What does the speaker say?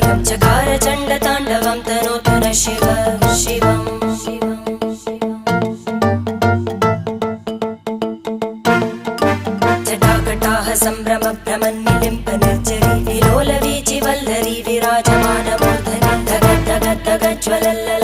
कायं चकार चण्डताण्डवं तनोतु न शिव शिवम् जटाकटाह सम्भ्रम भ्रमन्निलिम्प निर्जरी विलोलवीचि वल्लरी विराजमानमूर्धनि धग धग धग ज्वलल्ल